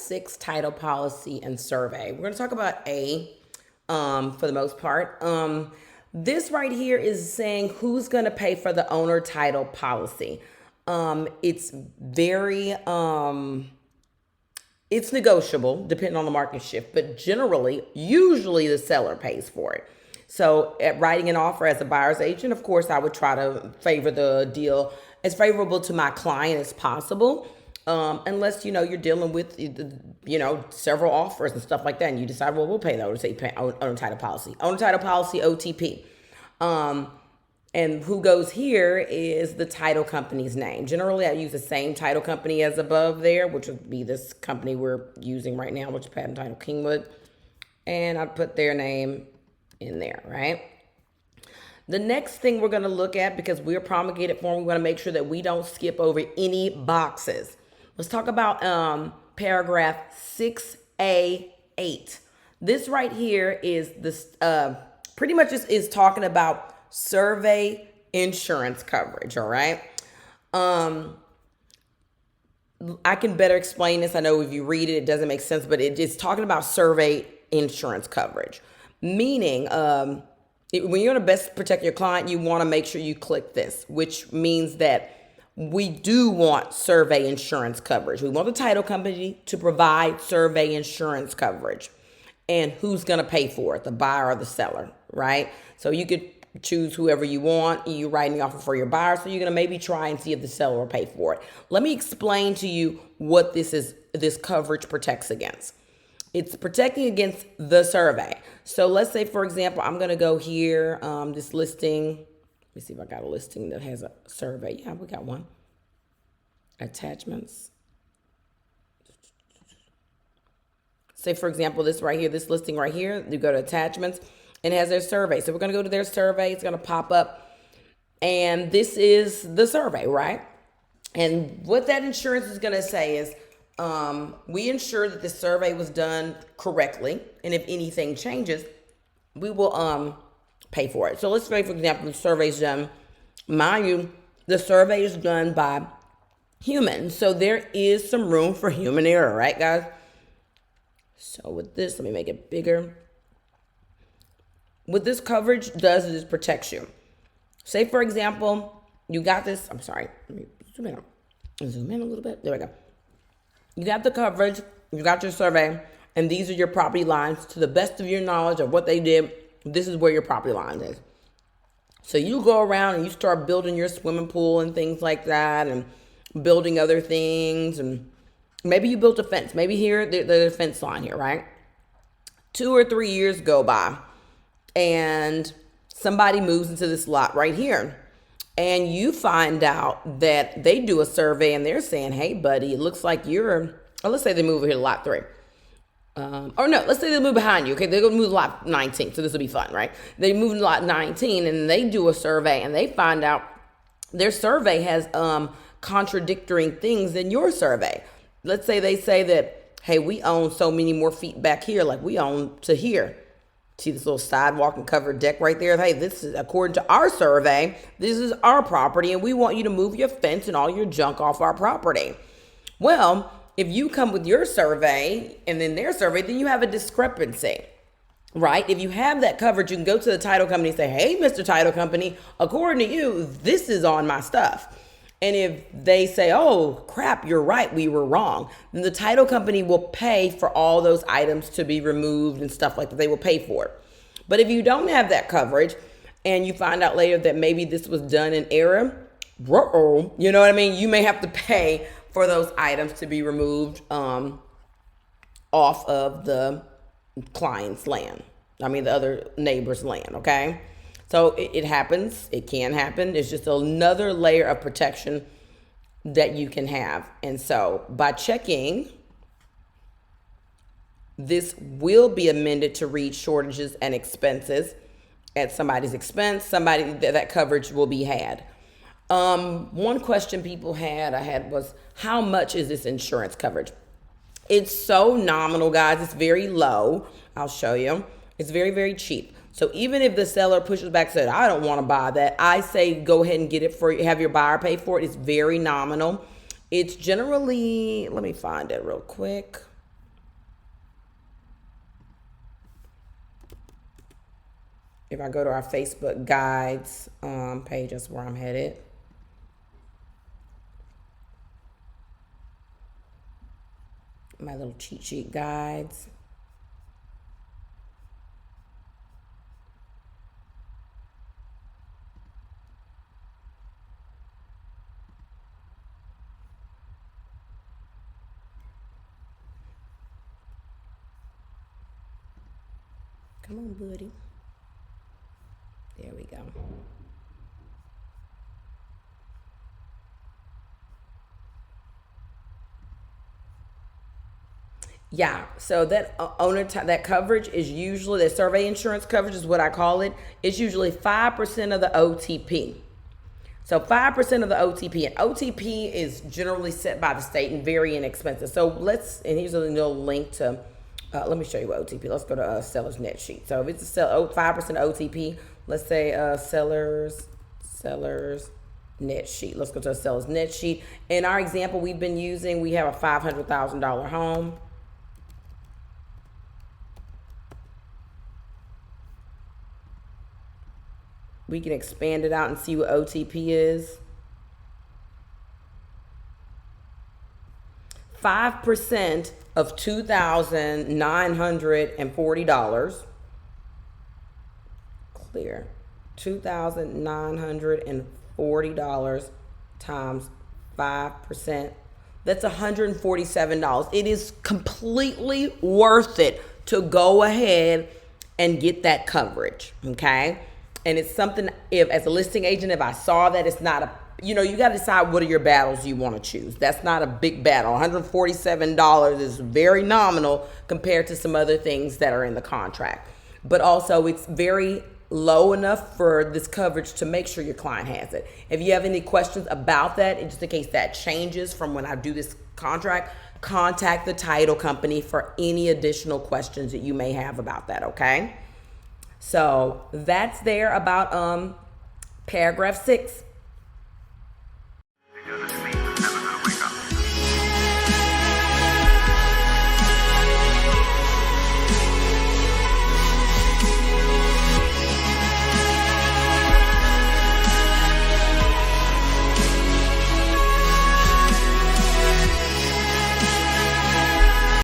6 title policy and survey. We're going to talk about A for the most part. This right here is saying who's going to pay for the owner title policy. It's very, it's negotiable depending on the market shift, but usually the seller pays for it. So at writing an offer as a buyer's agent, of course, I would try to favor the deal as favorable to my client as possible. Unless, you're dealing with, several offers and stuff like that. And you decide, well, we'll pay the owner title policy. Owner title policy, OTP. And who goes here is the title company's name. Generally, I use the same title company as above there, which would be this company we're using right now, which is Patent Title Kingwood. And I put their name in there, right? The next thing we're going to look at, because we're promulgated form, we want to make sure that we don't skip over any boxes. Let's talk about paragraph 6A8. This right here is this pretty much is talking about survey insurance coverage, all right? I can better explain this. I know if you read it, it doesn't make sense, but it's talking about survey insurance coverage, meaning when you're going to best protect your client, you want to make sure you click this, which means that we do want survey insurance coverage. We want the title company to provide survey insurance coverage. And who's going to pay for it? The buyer or the seller, right? So you could choose whoever you want. You're writing the offer for your buyer, so you're going to maybe try and see if the seller will pay for it. Let me explain to you what this coverage protects against. It's protecting against the survey. So let's say, for example, I'm going to go here, this listing. Let me see if I got a listing that has a survey. Yeah, we got one. Attachments. Say, for example, this right here, this listing right here, you go to attachments and it has their survey. So we're going to go to their survey. It's going to pop up. And this is the survey, right? And what that insurance is going to say is, we ensure that the survey was done correctly. And if anything changes, we will pay for it. So let's say, for example, the survey is done. Mind you, the survey is done by humans. So there is some room for human error, right, guys? So with this, let me make it bigger. What this coverage does is it protects you. Say, for example, you got this. I'm sorry. Let me zoom in a little bit. There we go. You got the coverage. You got your survey. And these are your property lines. To the best of your knowledge of what they did, this is where your property line is. So you go around and you start building your swimming pool and things like that, and building other things, and maybe you built a fence. Maybe here, there's a fence line here, right? 2 or 3 years go by, and somebody moves into this lot right here. And you find out that they do a survey, and they're saying, hey, buddy, it looks like or let's say they move over here to lot 3. Or no, let's say they move behind you. Okay, they're going to move to lot 19, so this will be fun, right? They move to lot 19, and they do a survey, and they find out their survey has contradicting things in your survey. Let's say they say that, hey, we own so many more feet back here, like we own to here. See this little sidewalk and covered deck right there? Hey, this is, according to our survey, this is our property, and we want you to move your fence and all your junk off our property. Well, if you come with your survey and then their survey, then you have a discrepancy, right? If you have that coverage, you can go to the title company and say, hey, Mr. Title Company, according to you, this is on my stuff. And if they say, oh, crap, you're right, we were wrong, then the title company will pay for all those items to be removed and stuff like that. They will pay for it. But if you don't have that coverage and you find out later that maybe this was done in error, you know what I mean? You may have to pay for those items to be removed off of the client's land. I mean, the other neighbor's land, okay? So it happens. It can happen. It's just another layer of protection that you can have. And so by checking, this will be amended to read shortages and expenses at somebody's expense. Somebody that coverage will be had. One question people had was, how much is this insurance coverage? It's so nominal, guys. It's very low. I'll show you. It's very, very cheap. So even if the seller pushes back and said, I don't want to buy that, I say go ahead and get it have your buyer pay for it. It's very nominal. It's generally, let me find it real quick. If I go to our Facebook guides page, that's where I'm headed. My little cheat sheet guides. Come on, buddy. There we go. Yeah, so that that coverage is usually, the survey insurance coverage is what I call it. It's usually 5% of the OTP. So 5% of the OTP, and OTP is generally set by the state and very inexpensive. So and here's a little link to, let me show you what OTP. Let's go to seller's net sheet. So if it's 5% OTP, let's say seller's net sheet. Let's go to a seller's net sheet. In our example we've been using, we have a $500,000 home. We can expand it out and see what OTP is. 5% of $2,940. Clear. $2,940 times 5%. That's $147. It is completely worth it to go ahead and get that coverage, okay? And it's something, if as a listing agent, if I saw that, it's not you got to decide what are your battles you want to choose. That's not a big battle. $147 is very nominal compared to some other things that are in the contract. But also it's very low enough for this coverage to make sure your client has it. If you have any questions about that, and just in case that changes from when I do this contract, contact the title company for any additional questions that you may have about that, okay? So that's there about paragraph 6.